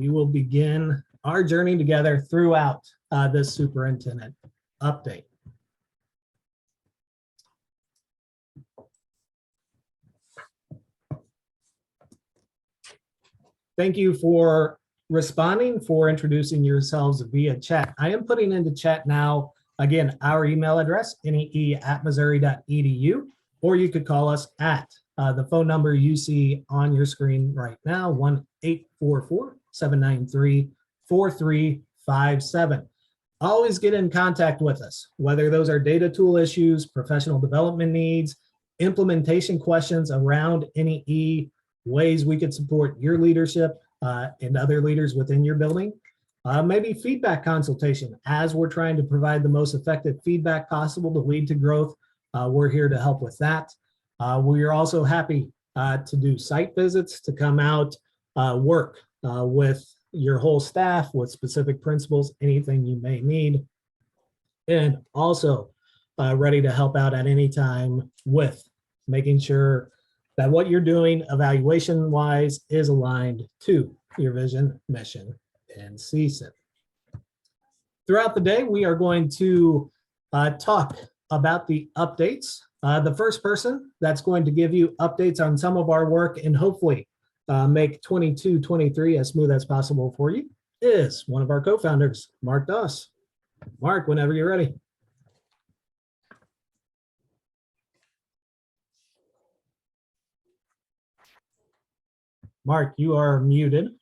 we will begin our journey together throughout this superintendent update. Thank you for responding, for introducing yourselves via chat. I am putting into chat now, again, our email address, nee@missouri.edu, or you could call us at the phone number you see on your screen right now, 1-844-793-4357. Always get in contact with us, whether those are data tool issues, professional development needs, implementation questions around NEE, ways we could support your leadership and other leaders within your building. Maybe feedback consultation as we're trying to provide the most effective feedback possible to lead to growth. We're here to help with that. We are also happy to do site visits, to come out, work with your whole staff, with specific principals, anything you may need. And also ready to help out at any time with making sure that what you're doing evaluation wise is aligned to your vision, mission, and CSIP. Throughout the day, we are going to talk about the updates. The first person that's going to give you updates on some of our work and hopefully make 22-23 as smooth as possible for you is one of our co-founders, Mark Doss. Mark, whenever you're ready. Mark, you are muted.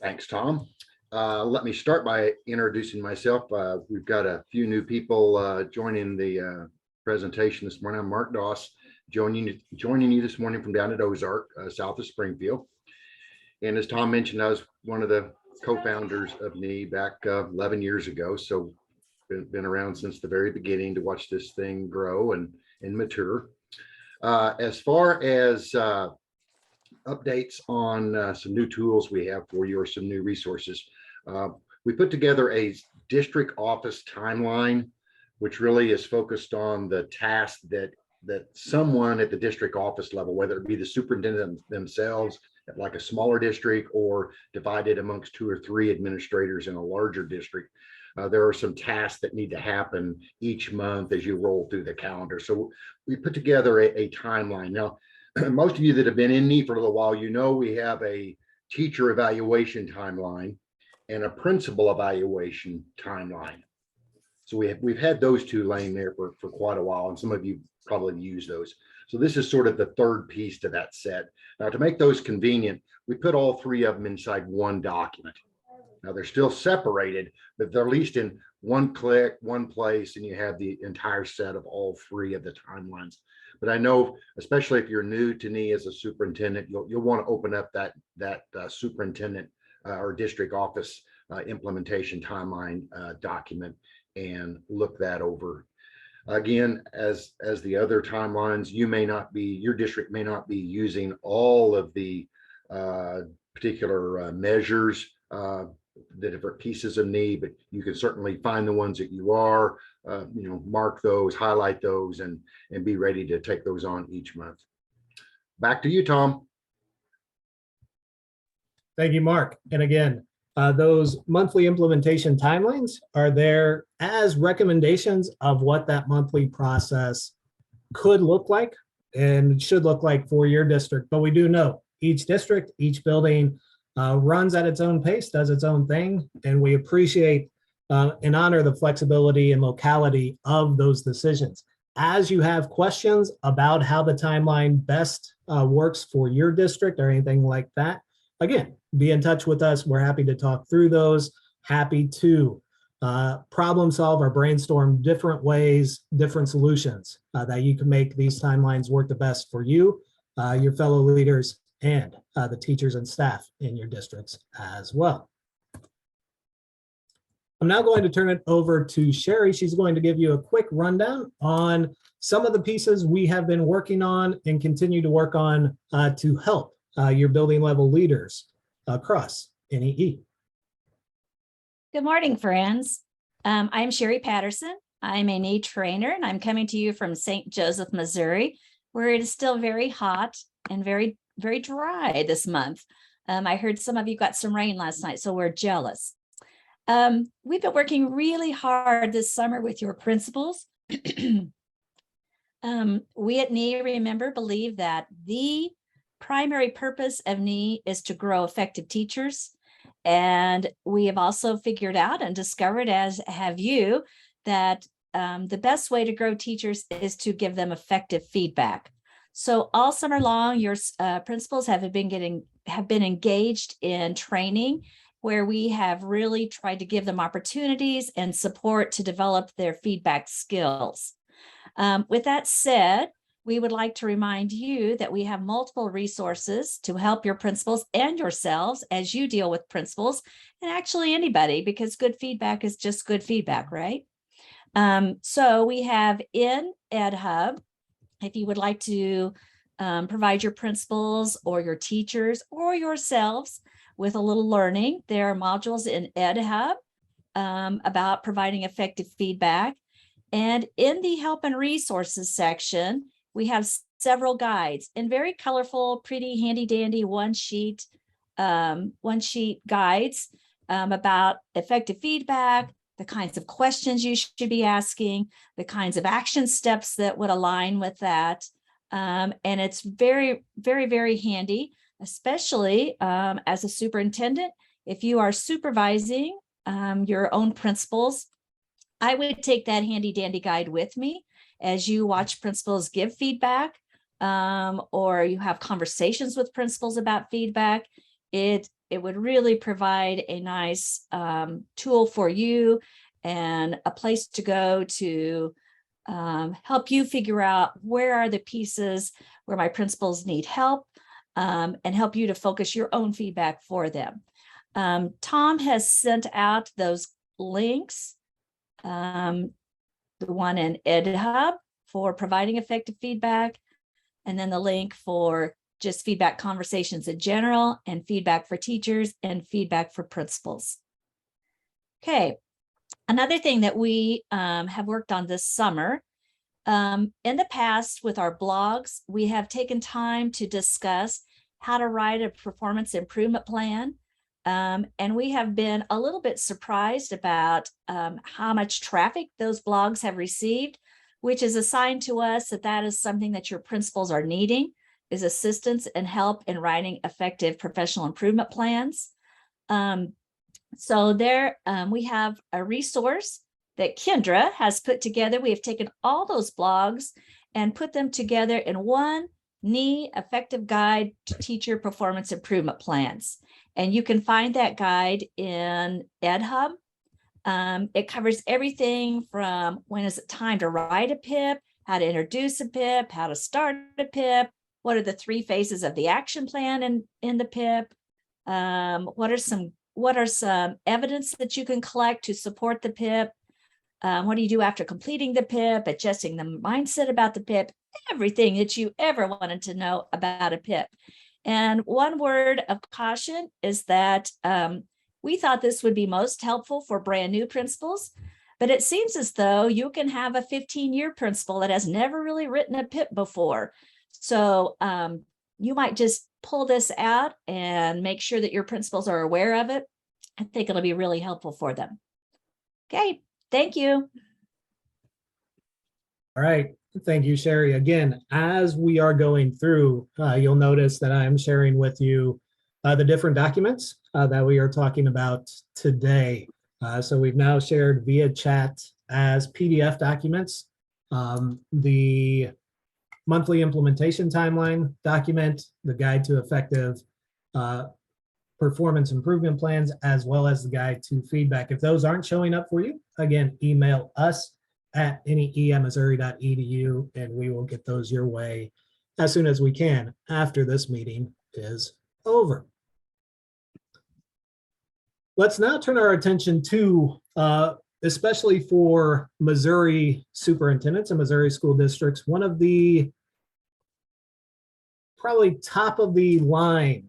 Thanks, Tom. Let me start by introducing myself. We've got a few new people joining the presentation this morning. I'm Mark Doss, joining you this morning from down at Ozark, south of Springfield. And as Tom mentioned, I was one of the co-founders of NEE back 11 years ago. So been around since the very beginning to watch this thing grow and mature. As far as updates on some new tools we have for you or some new resources, we put together a district office timeline, which really is focused on the tasks that someone at the district office level, whether it be the superintendent themselves at like a smaller district or divided amongst 2 or 3 administrators in a larger district, there are some tasks that need to happen each month as you roll through the calendar. So we put together a timeline. Now, most of you that have been in NEE for a little while, you know we have a teacher evaluation timeline and a principal evaluation timeline. So we've had those two laying there for quite a while, and some of you probably use those. So this is sort of the third piece to that set. Now, to make those convenient, we put all 3 of them inside one document. Now they're still separated, but they're at least in one click, one place, and you have the entire set of all 3 of the timelines. But I know, especially if you're new to NEE as a superintendent, you'll want to open up that superintendent or district office implementation timeline document and look that over. Again, as the other timelines, your district may not be using all of the particular measures, the different pieces of NEE, but you can certainly find the ones that you are, mark those, highlight those, and be ready to take those on each month. Back to you, Tom. Thank you, Mark. And again, those monthly implementation timelines are there as recommendations of what that monthly process could look like and should look like for your district. But we do know each district, each building runs at its own pace, does its own thing, and we appreciate and honor the flexibility and locality of those decisions. As you have questions about how the timeline best works for your district or anything like that, again, be in touch with us. We're happy to talk through those, happy to problem solve or brainstorm different ways, different solutions that you can make these timelines work the best for you, your fellow leaders, and the teachers and staff in your districts as well. I'm now going to turn it over to Sherry. She's going to give you a quick rundown on some of the pieces we have been working on and continue to work on to help your building level leaders across NEE. Good morning, friends. I'm Sherry Patterson. I'm a NEE trainer, and I'm coming to you from St. Joseph, Missouri, where it is still very hot and very very dry this month. I heard some of you got some rain last night, so we're jealous. We've been working really hard this summer with your principals. We at NEE, remember, believe that the primary purpose of NEE is to grow effective teachers. And we have also figured out and discovered, as have you, that the best way to grow teachers is to give them effective feedback. So all summer long, your principals have been engaged in training where we have really tried to give them opportunities and support to develop their feedback skills. With that said, we would like to remind you that we have multiple resources to help your principals and yourselves as you deal with principals, and actually anybody, because good feedback is just good feedback, right? So we have in EdHub, if you would like to provide your principals or your teachers or yourselves with a little learning, there are modules in EdHub about providing effective feedback. And in the help and resources section, we have several guides and very colorful, pretty handy dandy one sheet guides about effective feedback, the kinds of questions you should be asking, the kinds of action steps that would align with that. And it's very, very, very handy, especially as a superintendent. If you are supervising your own principals, I would take that handy dandy guide with me as you watch principals give feedback or you have conversations with principals about feedback. It would really provide a nice tool for you and a place to go to help you figure out where are the pieces where my principals need help and help you to focus your own feedback for them. Tom has sent out those links. The one in EdHub for providing effective feedback, and then the link for just feedback conversations in general, and feedback for teachers and feedback for principals. Okay, another thing that we have worked on this summer, in the past with our blogs, we have taken time to discuss how to write a performance improvement plan. And we have been a little bit surprised about how much traffic those blogs have received, which is a sign to us that that is something that your principals are needing, is assistance and help in writing effective professional improvement plans. So there we have a resource that Kendra has put together. We have taken all those blogs and put them together in one NEE effective guide to teacher performance improvement plans. And you can find that guide in EdHub. It covers everything from when is it time to write a PIP, how to introduce a PIP, how to start a PIP, what are the 3 phases of the action plan in the PIP, what are some evidence that you can collect to support the PIP, what do you do after completing the PIP, adjusting the mindset about the PIP, everything that you ever wanted to know about a PIP. And one word of caution is that we thought this would be most helpful for brand new principals, but it seems as though you can have a 15-year principal that has never really written a PIP before. So you might just pull this out and make sure that your principals are aware of it. I think it'll be really helpful for them. Okay, thank you. All right. Thank you, Sherry. Again, as we are going through, you'll notice that I am sharing with you the different documents that we are talking about today. So we've now shared via chat as PDF documents, the monthly implementation timeline document, the guide to effective performance improvement plans, as well as the guide to feedback. If those aren't showing up for you, again, email us at neemissouri.edu, and we will get those your way as soon as we can after this meeting is over. Let's now turn our attention to, especially for Missouri superintendents and Missouri school districts, one of the probably top of the line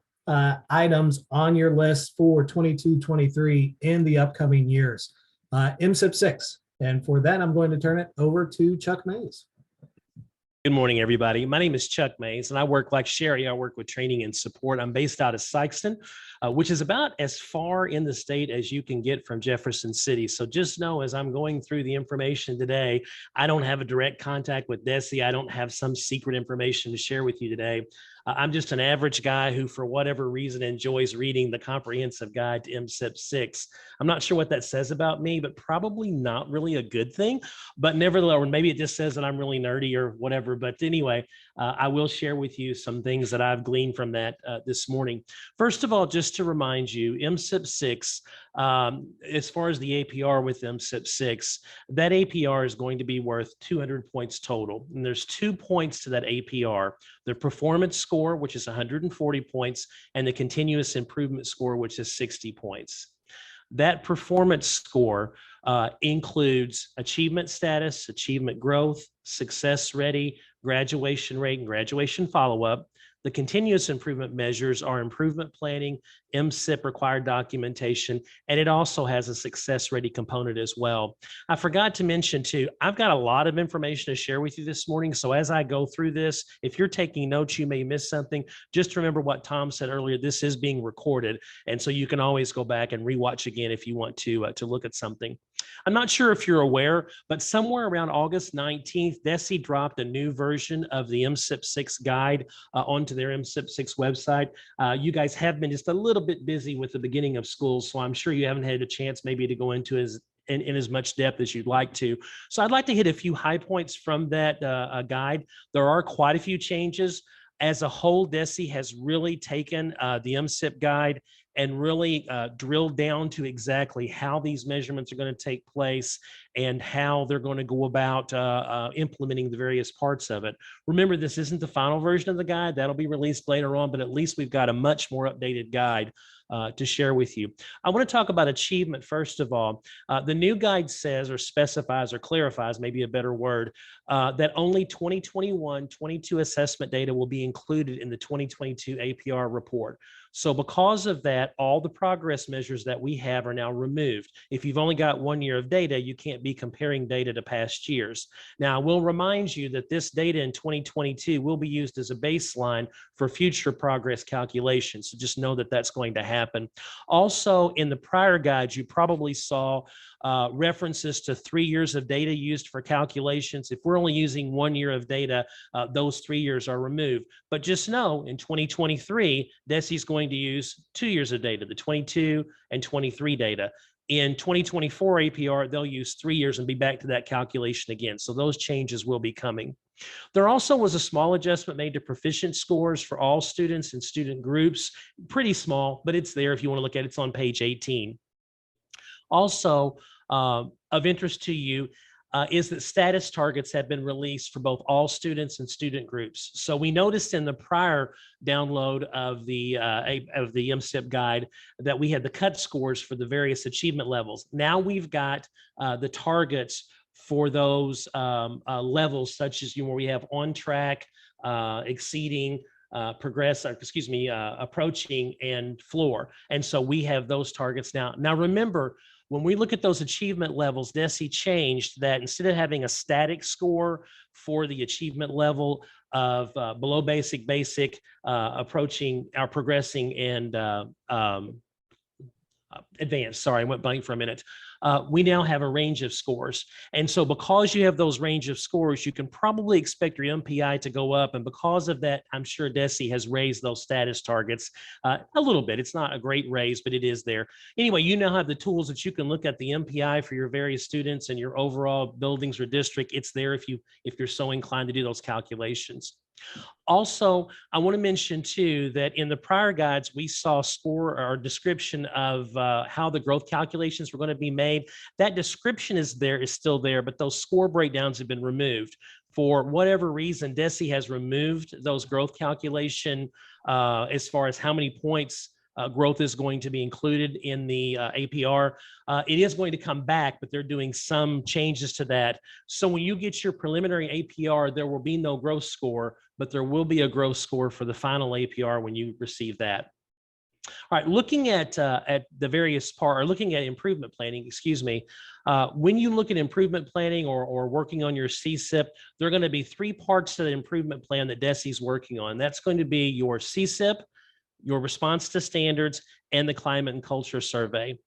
items on your list for 22-23 in the upcoming years, MSIP 6. And for that, I'm going to turn it over to Chuck Mays. Good morning, everybody. My name is Chuck Mays, and I work like Sherry. I work with training and support. I'm based out of Sikeston, which is about as far in the state as you can get from Jefferson City. So just know, as I'm going through the information today, I don't have a direct contact with DESE. I don't have some secret information to share with you today. I'm just an average guy who, for whatever reason, enjoys reading the comprehensive guide to MSIP 6. I'm not sure what that says about me, but probably not really a good thing. But nevertheless, or maybe it just says that I'm really nerdy or whatever. But anyway, I will share with you some things that I've gleaned from that this morning. First of all, just to remind you, MSIP 6, as far as the APR with MSIP 6, that APR is going to be worth 200 points total. And there's 2 points to that APR: the performance score, which is 140 points, and the continuous improvement score, which is 60 points. That performance score includes achievement status, achievement growth, success ready, graduation rate, and graduation follow-up. The continuous improvement measures are improvement planning, MSIP required documentation, and it also has a success ready component as well. I forgot to mention too, I've got a lot of information to share with you this morning. So as I go through this, if you're taking notes, you may miss something. Just remember what Tom said earlier, this is being recorded. And so you can always go back and rewatch again if you want to look at something. I'm not sure if you're aware, but somewhere around August 19th, DESE dropped a new version of the MSIP 6 guide onto their MSIP 6 website. You guys have been just a little bit busy with the beginning of school, so I'm sure you haven't had a chance maybe to go into in as much depth as you'd like to. So I'd like to hit a few high points from that guide. There are quite a few changes. As a whole, DESE has really taken the MSIP guide and really drilled down to exactly how these measurements are going to take place and how they're going to go about implementing the various parts of it. Remember, this isn't the final version of the guide. That'll be released later on, but at least we've got a much more updated guide to share with you. I want to talk about achievement first of all. The new guide says, or specifies, or clarifies, maybe a better word, that only 2021-22 assessment data will be included in the 2022 APR report. So because of that, all the progress measures that we have are now removed. If you've only got 1 year of data, you can't be comparing data to past years. Now, I will remind you that this data in 2022 will be used as a baseline for future progress calculations. So just know that that's going to happen. Also, in the prior guides, you probably saw references to 3 years of data used for calculations. If we're only using 1 year of data, those 3 years are removed. But just know in 2023, DESE is going to use 2 years of data, the 22 and 23 data. In 2024 APR, they'll use 3 years and be back to that calculation again. So those changes will be coming. There also was a small adjustment made to proficient scores for all students and student groups. Pretty small, but it's there if you want to look at it. It's on page 18. Also, of interest to you is that status targets have been released for both all students and student groups. So we noticed in the prior download of the MSIP guide that we had the cut scores for the various achievement levels. Now we've got the targets for those levels, such as where we have on track, exceeding, approaching, and floor. And so we have those targets now. Now remember, when we look at those achievement levels, DESE changed that instead of having a static score for the achievement level of below basic, approaching, or progressing, and advanced. Sorry, I went blank for a minute. We now have a range of scores. And so because you have those range of scores, you can probably expect your MPI to go up. And because of that, I'm sure DESE has raised those status targets a little bit. It's not a great raise, but it is there. Anyway, you now have the tools that you can look at the MPI for your various students and your overall buildings or district. It's there if you're so inclined to do those calculations. Also, I want to mention too that in the prior guides, we saw score or description of how the growth calculations were going to be made. That description is still there, but those score breakdowns have been removed. For whatever reason, DESE has removed those growth calculation as far as how many points growth is going to be included in the APR. It is going to come back, but they're doing some changes to that. So when you get your preliminary APR, there will be no growth score, but there will be a growth score for the final APR when you receive that. All right, looking at the various or looking at improvement planning, excuse me, when you look at improvement planning or working on your CSIP, there are going to be three parts to the improvement plan that DESE is working on. That's going to be your CSIP, your response to standards, and the climate and culture survey.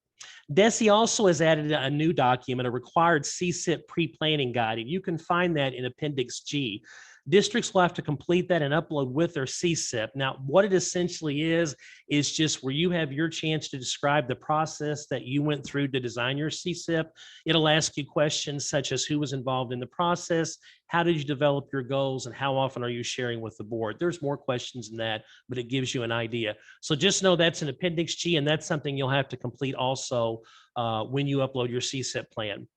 DESE also has added a new document, a required CSIP pre-planning guide, and you can find that in Appendix G. Districts will have to complete that and upload with their CSIP. Now, what it essentially is just where you have your chance to describe the process that you went through to design your CSIP. It'll ask you questions such as who was involved in the process, how did you develop your goals, and how often are you sharing with the board? There's more questions than that, but it gives you an idea. So just know that's an Appendix G, and that's something you'll have to complete also when you upload your CSIP plan.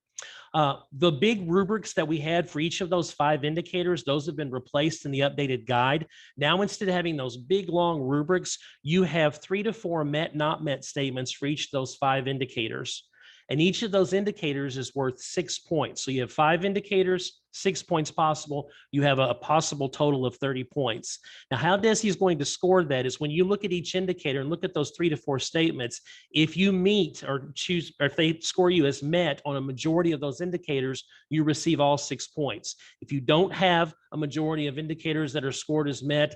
The big rubrics that we had for each of those 5 indicators, those have been replaced in the updated guide. Now, instead of having those big, long rubrics, you have 3 to 4 met, not met statements for each of those 5 indicators. And each of those indicators is worth 6 points. So you have 5 indicators, 6 points possible. You have a possible total of 30 points. Now, how DESE is going to score that is when you look at each indicator and look at those 3 to 4 statements, if you meet or choose, or if they score you as met on a majority of those indicators, you receive all 6 points. If you don't have a majority of indicators that are scored as met,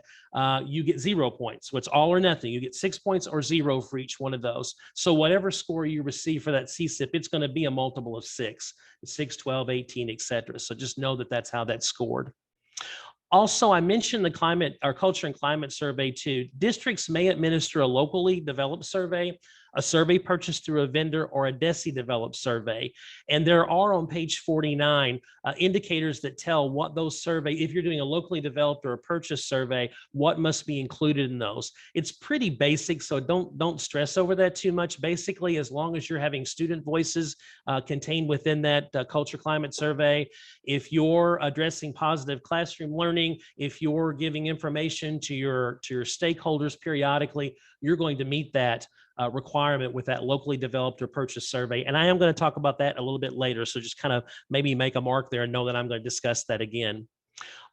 you get 0 points. So it's all or nothing. You get 6 points or 0 for each one of those. So whatever score you receive for that CSIP, it's going to be a multiple of 6, 12, 18, etc. So just know that that's how that's scored. Also, I mentioned the climate or culture and climate survey too. Districts may administer a locally developed survey, a survey purchased through a vendor, or a DESE developed survey. And there are on page 49 indicators that tell what those survey, if you're doing a locally developed or a purchase survey, what must be included in those. It's pretty basic, so don't stress over that too much. Basically, as long as you're having student voices contained within that culture climate survey, if you're addressing positive classroom learning, if you're giving information to your stakeholders periodically, you're going to meet that requirement with that locally developed or purchased survey. And I am going to talk about that a little bit later. So just kind of maybe make a mark there and know that I'm going to discuss that again.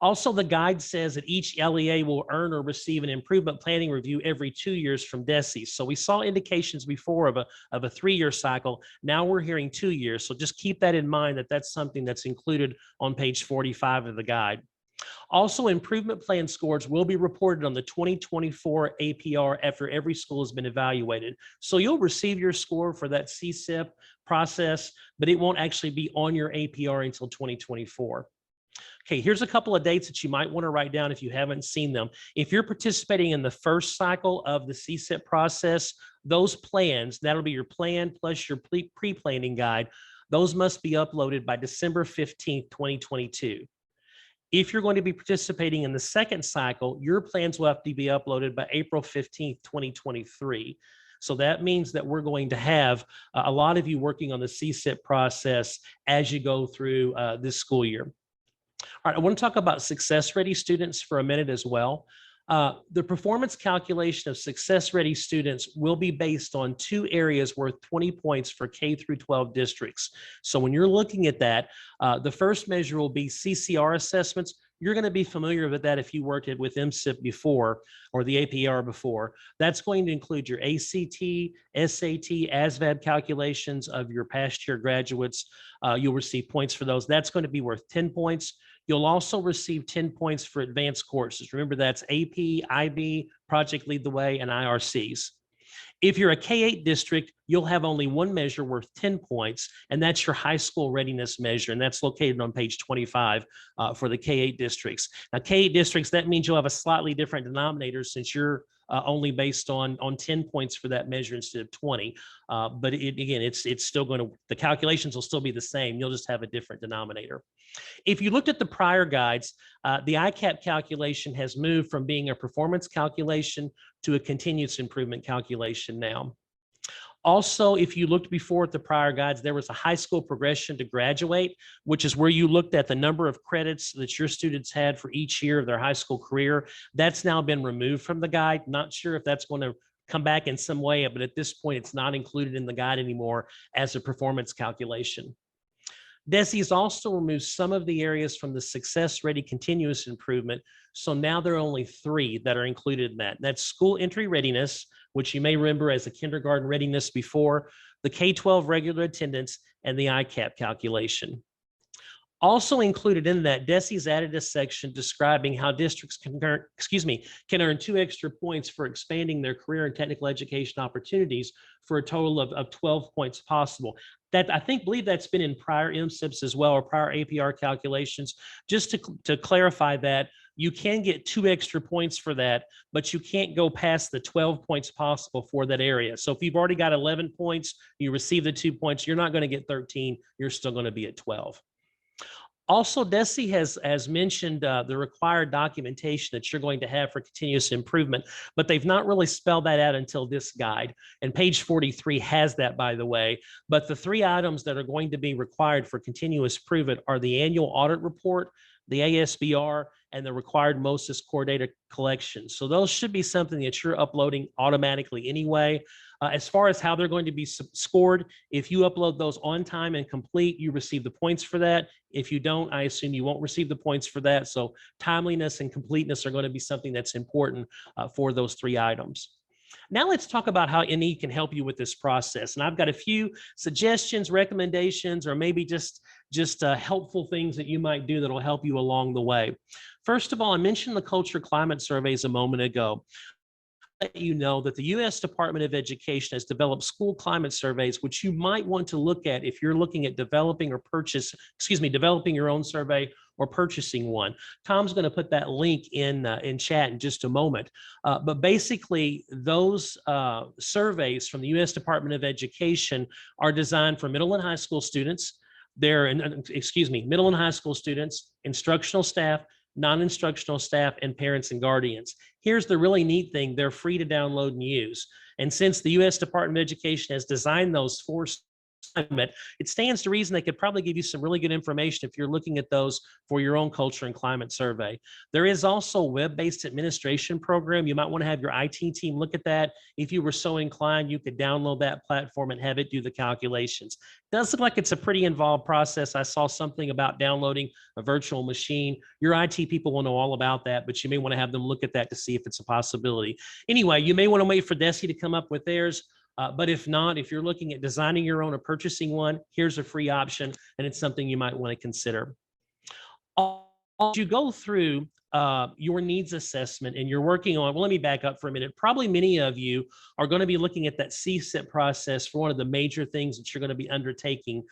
Also, the guide says that each LEA will earn or receive an improvement planning review every 2 years from DESE. So we saw indications before of a 3-year cycle. Now we're hearing 2 years. So just keep that in mind, that that's something that's included on page 45 of the guide. Also, improvement plan scores will be reported on the 2024 APR after every school has been evaluated. So you'll receive your score for that CSIP process, but it won't actually be on your APR until 2024. Okay, here's a couple of dates that you might want to write down if you haven't seen them. If you're participating in the first cycle of the CSIP process, those plans, that'll be your plan plus your pre-planning guide, those must be uploaded by December 15th, 2022. If you're going to be participating in the second cycle, your plans will have to be uploaded by April 15th, 2023. So that means that we're going to have a lot of you working on the CSIP process as you go through this school year. All right, I want to talk about success-ready students for a minute as well. The performance calculation of success-ready students will be based on 2 areas worth 20 points for K through 12 districts. So when you're looking at that, the first measure will be CCR assessments. You're going to be familiar with that if you worked with MSIP before or the APR before. That's going to include your ACT, SAT, ASVAB calculations of your past year graduates. You'll receive points for those. That's going to be worth 10 points. You'll also receive 10 points for advanced courses. Remember, that's AP, IB, Project Lead the Way, and IRCs. If you're a K-8 district, you'll have only one measure worth 10 points, and that's your high school readiness measure, and that's located on page 25 for the K-8 districts. Now, K-8 districts, that means you'll have a slightly different denominator since you're only based on 10 points for that measure instead of 20. But again, it's still going to, the calculations will still be the same. You'll just have a different denominator. If you looked at the prior guides, the ICAP calculation has moved from being a performance calculation to a continuous improvement calculation now. Also, if you looked before at the prior guides, there was a high school progression to graduate, which is where you looked at the number of credits that your students had for each year of their high school career. That's now been removed from the guide. Not sure if that's going to come back in some way, but at this point, it's not included in the guide anymore as a performance calculation. DESE has also removed some of the areas from the Success Ready Continuous Improvement. So now there are only 3 that are included in that. That's school entry readiness, which you may remember as the kindergarten readiness before, the K-12 regular attendance, and the ICAP calculation. Also included in that, DESE's added a section describing how districts can earn 2 extra points for expanding their career and technical education opportunities for a total of 12 points possible. That believe that's been in prior MSIPs as well, or prior APR calculations. Just to clarify that, you can get 2 extra points for that, but you can't go past the 12 points possible for that area. So if you've already got 11 points, you receive the 2 points, you're not going to get 13, you're still going to be at 12. Also, DESE has mentioned the required documentation that you're going to have for continuous improvement, but they've not really spelled that out until this guide. And page 43 has that, by the way. But the 3 items that are going to be required for continuous improvement are the annual audit report, the ASBR, and the required MOSIS core data collection. So those should be something that you're uploading automatically anyway. As far as how they're going to be scored, if you upload those on time and complete, you receive the points for that. If you don't, I assume you won't receive the points for that. So timeliness and completeness are going to be something that's important for those 3 items. Now let's talk about how NE can help you with this process. And I've got a few suggestions, recommendations, or maybe just helpful things that you might do that'll help you along the way. First of all, I mentioned the culture climate surveys a moment ago. Let you know that the U.S. Department of Education has developed school climate surveys, which you might want to look at if you're looking at developing your own survey or purchasing one. Tom's going to put that link in chat in just a moment. But basically, those surveys from the U.S. Department of Education are designed for middle and high school students. Middle and high school students, instructional staff, non-instructional staff, and parents and guardians. Here's the really neat thing. They're free to download and use. And since the U.S. Department of Education has designed those for climate, it stands to reason they could probably give you some really good information if you're looking at those for your own culture and climate survey. There is also a web-based administration program. You might want to have your IT team look at that. If you were so inclined, you could download that platform and have it do the calculations. It does look like it's a pretty involved process. I saw something about downloading a virtual machine. Your IT people will know all about that, but you may want to have them look at that to see if it's a possibility. Anyway, you may want to wait for DESE to come up with theirs. But if not, if you're looking at designing your own or purchasing one, here's a free option, and it's something you might want to consider. As you go through your needs assessment and you're working on, well, let me back up for a minute. Probably many of you are going to be looking at that CSIP process for one of the major things that you're going to be undertaking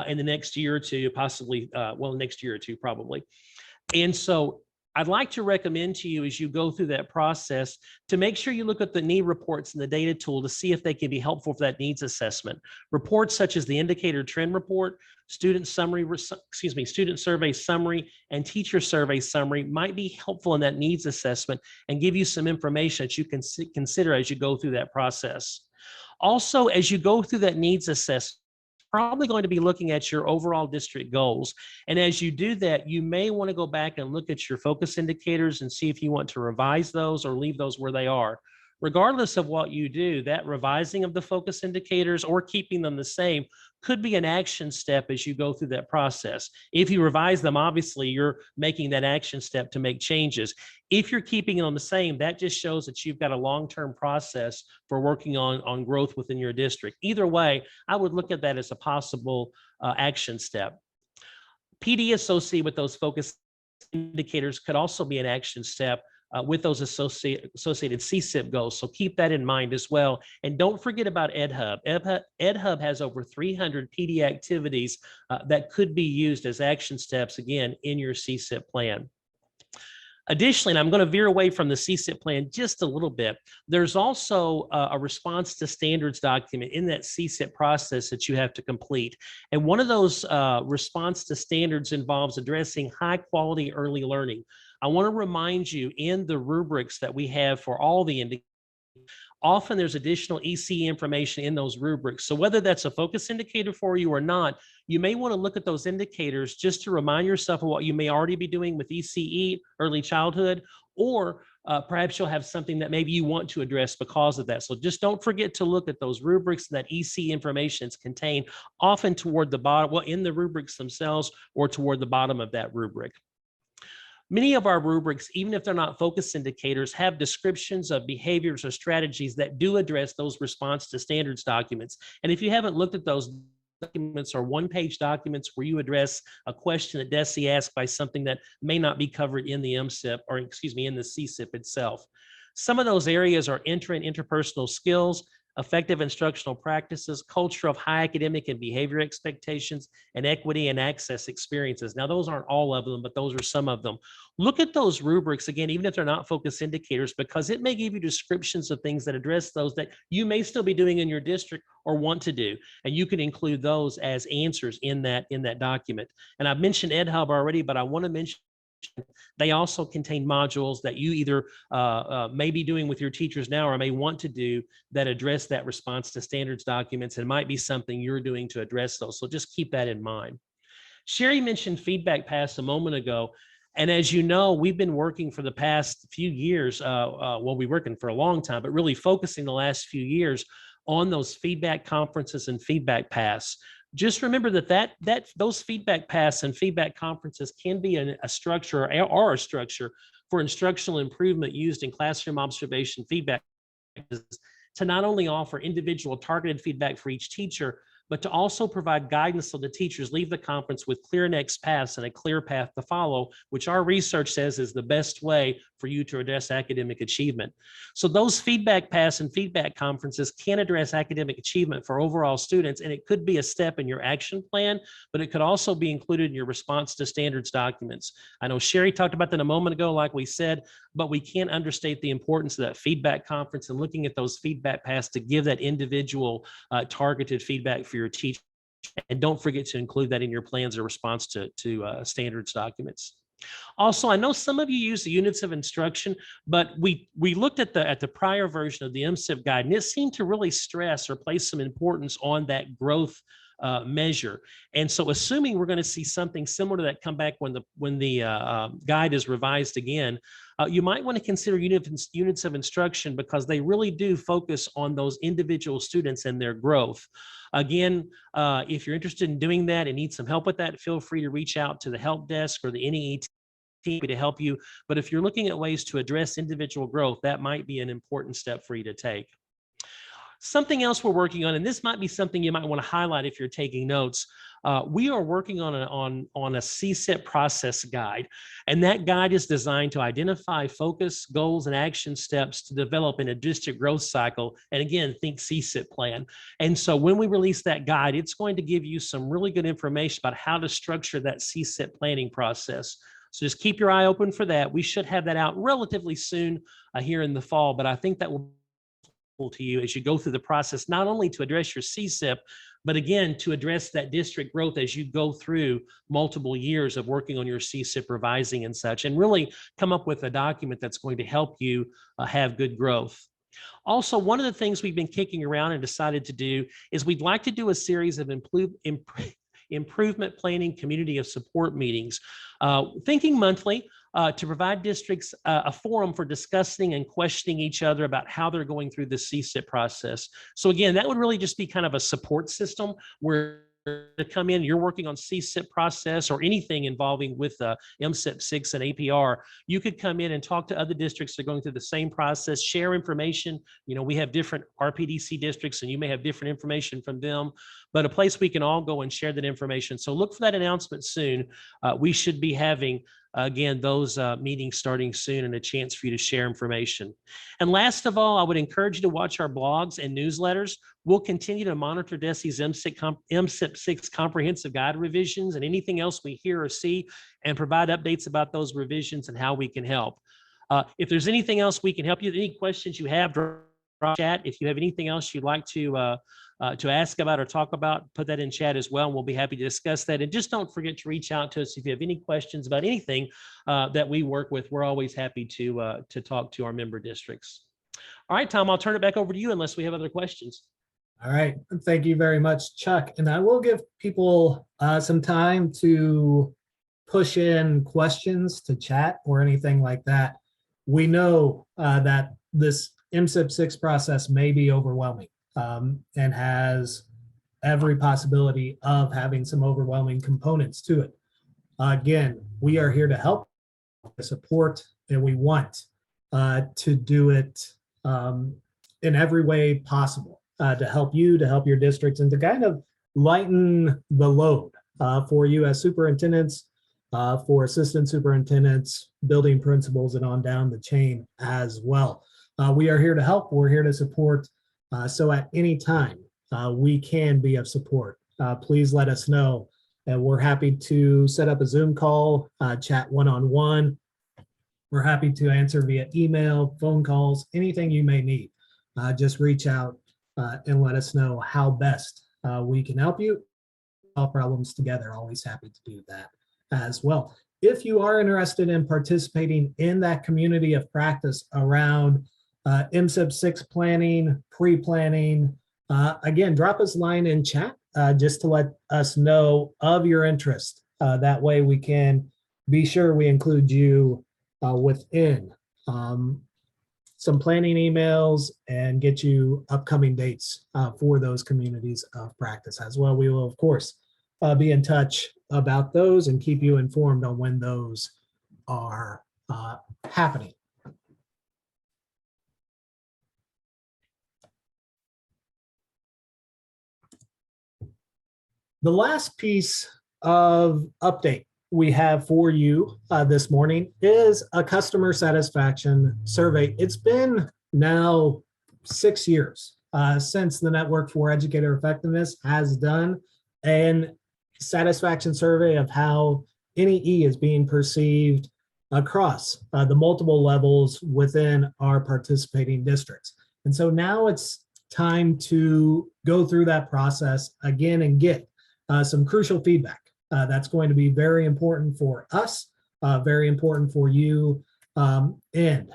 in the next year or two, possibly, next year or two, probably. And so I'd like to recommend to you as you go through that process to make sure you look at the NEE reports and the data tool to see if they can be helpful for that needs assessment. Reports such as the Indicator Trend Report, student survey summary, and teacher survey summary might be helpful in that needs assessment and give you some information that you can consider as you go through that process. Also, as you go through that needs assessment, probably going to be looking at your overall district goals. And as you do that, you may want to go back and look at your focus indicators and see if you want to revise those or leave those where they are. Regardless of what you do, that revising of the focus indicators or keeping them the same could be an action step as you go through that process. If you revise them, obviously you're making that action step to make changes. If you're keeping them the same, that just shows that you've got a long-term process for working on growth within your district. Either way, I would look at that as a possible action step. PD associated with those focus indicators could also be an action step with those associated CSIP goals. So keep that in mind as well. And don't forget about EdHub. EdHub has over 300 PD activities that could be used as action steps, again, in your CSIP plan. Additionally, and I'm going to veer away from the CSIP plan just a little bit, there's also a response to standards document in that CSIP process that you have to complete. And one of those response to standards involves addressing high quality early learning. I want to remind you in the rubrics that we have for all the indicators, often there's additional ECE information in those rubrics. So whether that's a focus indicator for you or not, you may want to look at those indicators just to remind yourself of what you may already be doing with ECE, early childhood, or perhaps you'll have something that maybe you want to address because of that. So just don't forget to look at those rubrics. That ECE information is contained often toward the bottom, well, in the rubrics themselves or toward the bottom of that rubric. Many of our rubrics, even if they're not focus indicators, have descriptions of behaviors or strategies that do address those response to standards documents. And if you haven't looked at those documents, are one-page documents where you address a question that DESE asked by something that may not be covered in the MSIP, or excuse me, in the CSIP itself. Some of those areas are inter and interpersonal skills, effective instructional practices, culture of high academic and behavior expectations, and equity and access experiences. Now, those aren't all of them, but those are some of them. Look at those rubrics again, even if they're not focus indicators, because it may give you descriptions of things that address those that you may still be doing in your district or want to do. And you can include those as answers in that document. And I've mentioned EdHub already, but I want to mention they also contain modules that you either may be doing with your teachers now or may want to do that address that response to standards documents, and might be something you're doing to address those. So just keep that in mind. Sherry mentioned feedback pass a moment ago. And as you know, we've been working for the past few years, well, we're working for a long time, but really focusing the last few years on those feedback conferences and feedback pass. Just remember that those feedback pass and feedback conferences can be a structure or a structure for instructional improvement used in classroom observation feedback to not only offer individual targeted feedback for each teacher, but to also provide guidance so the teachers leave the conference with clear next paths and a clear path to follow, which our research says is the best way for you to address academic achievement. So those feedback paths and feedback conferences can address academic achievement for overall students, and it could be a step in your action plan, but it could also be included in your response to standards documents. I know Sherry talked about that a moment ago, like we said, but we can't understate the importance of that feedback conference and looking at those feedback paths to give that individual targeted feedback for your teacher. And don't forget to include that in your plans or response to standards documents. Also, I know some of you use the units of instruction, but we looked at the prior version of the MSIP guide, and it seemed to really stress or place some importance on that growth measure. And so assuming we're going to see something similar to that come back when the guide is revised again, you might want to consider units of instruction, because they really do focus on those individual students and their growth. Again, if you're interested in doing that and need some help with that, feel free to reach out to the help desk or the NEE team to help you. But if you're looking at ways to address individual growth, that might be an important step for you to take. Something else we're working on, and this might be something you might want to highlight if you're taking notes. We are working on a CSIP process guide, and that guide is designed to identify focus, goals, and action steps to develop in a district growth cycle. And again, think CSIP plan. And so when we release that guide, it's going to give you some really good information about how to structure that CSIP planning process. So just keep your eye open for that. We should have that out relatively soon here in the fall, but I think that will to you as you go through the process, not only to address your CSIP, but again, to address that district growth as you go through multiple years of working on your CSIP revising and such, and really come up with a document that's going to help you have good growth. Also, one of the things we've been kicking around and decided to do is we'd like to do a series of improvement planning community of support meetings, thinking monthly, to provide districts a forum for discussing and questioning each other about how they're going through the CSIP process. So again, that would really just be kind of a support system where to come in, you're working on CSIP process or anything involving with MSIP 6 and APR, you could come in and talk to other districts that are going through the same process, share information. You know, we have different RPDC districts and you may have different information from them, but a place we can all go and share that information. So look for that announcement soon. We should be having again, those meetings starting soon and a chance for you to share information. And last of all, I would encourage you to watch our blogs and newsletters. We'll continue to monitor DESE's MSIP 6 comprehensive guide revisions and anything else we hear or see, and provide updates about those revisions and how we can help. If there's anything else we can help you, any questions you have, drop chat. If you have anything else you'd like to ask about or talk about, put that in chat as well, and we'll be happy to discuss that. And just don't forget to reach out to us if you have any questions about anything that we work with. We're always happy to talk to our member districts. All right, Tom, I'll turn it back over to you unless we have other questions. All right, thank you very much, Chuck. And I will give people some time to push in questions to chat or anything like that. We know that this MSIP 6 process may be overwhelming. And has every possibility of having some overwhelming components to it. Again, we are here to help support, and we want to do it in every way possible to help you, to help your districts, and to kind of lighten the load for you as superintendents, for assistant superintendents, building principals, and on down the chain as well. We are here to help. We're here to support. So at any time, we can be of support. Please let us know. And we're happy to set up a Zoom call, chat one-on-one. We're happy to answer via email, phone calls, anything you may need. Just reach out and let us know how best we can help you solve problems together. Always happy to do that as well. If you are interested in participating in that community of practice around MSIP 6 planning, pre-planning, again, drop us a line in chat just to let us know of your interest. That way we can be sure we include you within some planning emails and get you upcoming dates for those communities of practice as well. We will, of course, be in touch about those and keep you informed on when those are happening. The last piece of update we have for you this morning is a customer satisfaction survey. It's been now 6 years since the Network for Educator Effectiveness has done an satisfaction survey of how NEE is being perceived across the multiple levels within our participating districts. And so now it's time to go through that process again and get some crucial feedback. That's going to be very important for us, very important for you, and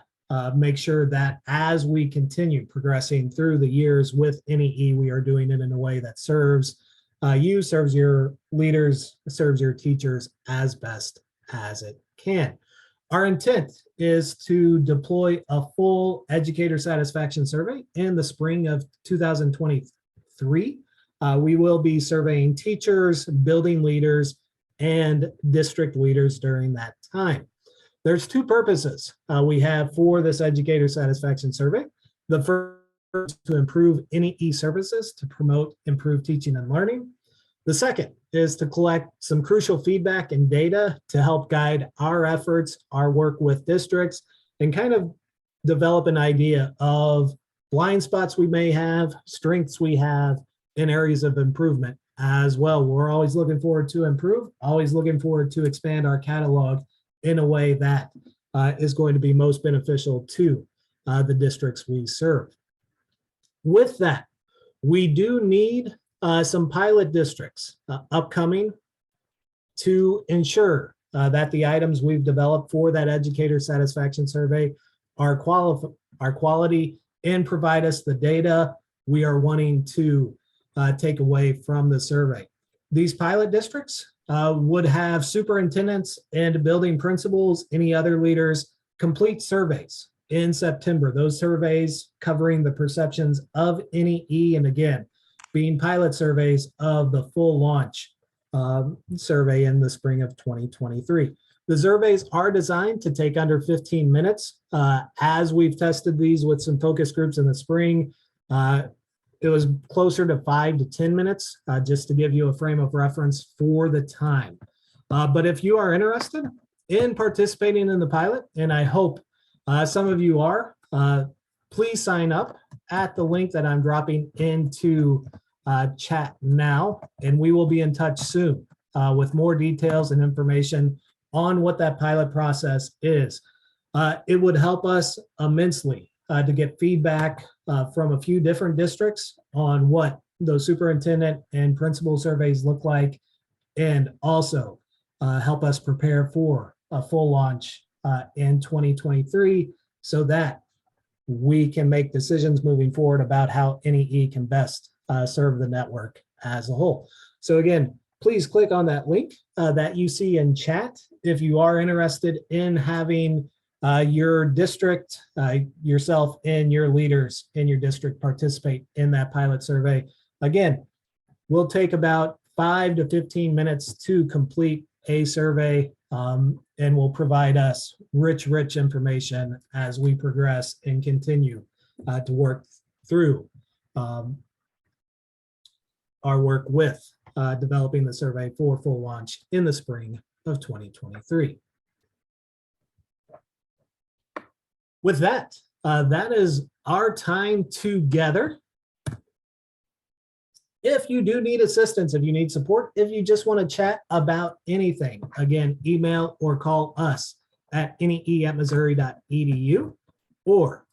make sure that as we continue progressing through the years with NEE, we are doing it in a way that serves you, serves your leaders, serves your teachers as best as it can. Our intent is to deploy a full educator satisfaction survey in the spring of 2023. We will be surveying teachers, building leaders, and district leaders during that time. There's two purposes we have for this educator satisfaction survey. The first is to improve NEE services to promote improved teaching and learning. The second is to collect some crucial feedback and data to help guide our efforts, our work with districts, and kind of develop an idea of blind spots we may have, strengths we have, in areas of improvement as well. We're always looking forward to improve, always looking forward to expand our catalog in a way that is going to be most beneficial to the districts we serve. With that, we do need some pilot districts upcoming to ensure that the items we've developed for that educator satisfaction survey are quality and provide us the data we are wanting to take away from the survey. These pilot districts would have superintendents and building principals, any other leaders, complete surveys in September. Those surveys covering the perceptions of NEE, and again, being pilot surveys of the full launch survey in the spring of 2023. The surveys are designed to take under 15 minutes. As we've tested these with some focus groups in the spring, it was closer to 5 to 10 minutes, just to give you a frame of reference for the time. But if you are interested in participating in the pilot, and I hope some of you are, please sign up at the link that I'm dropping into chat now, and we will be in touch soon with more details and information on what that pilot process is. It would help us immensely to get feedback from a few different districts on what those superintendent and principal surveys look like, and also help us prepare for a full launch in 2023 so that we can make decisions moving forward about how NEE can best serve the network as a whole. So again, please click on that link that you see in chat if you are interested in having your district, yourself and your leaders in your district participate in that pilot survey. Again, we'll take about 5 to 15 minutes to complete a survey and will provide us rich information as we progress and continue to work through our work with developing the survey for full launch in the spring of 2023. With that, that is our time together. If you do need assistance, if you need support, if you just want to chat about anything, again, email or call us at nee@missouri.edu or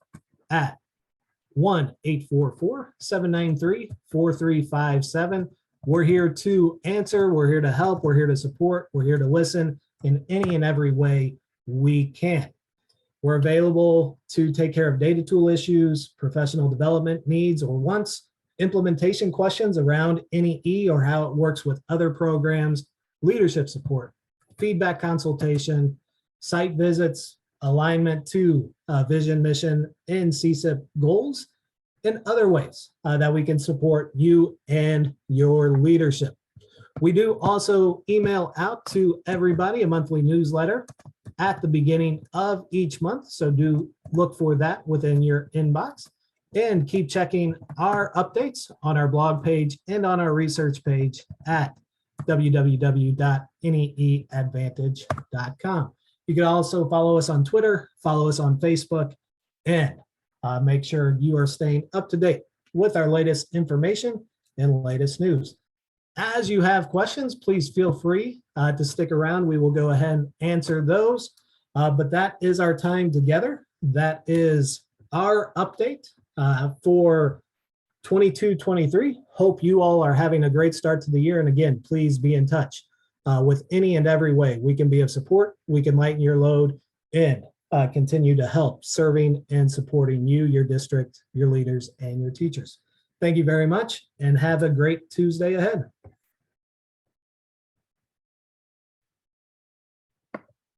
at 1-844-793-4357. We're here to answer, we're here to help, we're here to support, we're here to listen in any and every way we can. We're available to take care of data tool issues, professional development needs or wants, implementation questions around NEE or how it works with other programs, leadership support, feedback consultation, site visits, alignment to vision, mission, and CSIP goals, and other ways that we can support you and your leadership. We do also email out to everybody a monthly newsletter at the beginning of each month, so do look for that within your inbox. And keep checking our updates on our blog page and on our research page at www.neeadvantage.com. You can also follow us on Twitter, follow us on Facebook, and make sure you are staying up to date with our latest information and latest news. As you have questions, please feel free to stick around. We will go ahead and answer those. But that is our time together. That is our update for 22-23. Hope you all are having a great start to the year. And again, please be in touch with any and every way we can be of support. We can lighten your load and continue to help serving and supporting you, your district, your leaders, and your teachers. Thank you very much and have a great Tuesday ahead.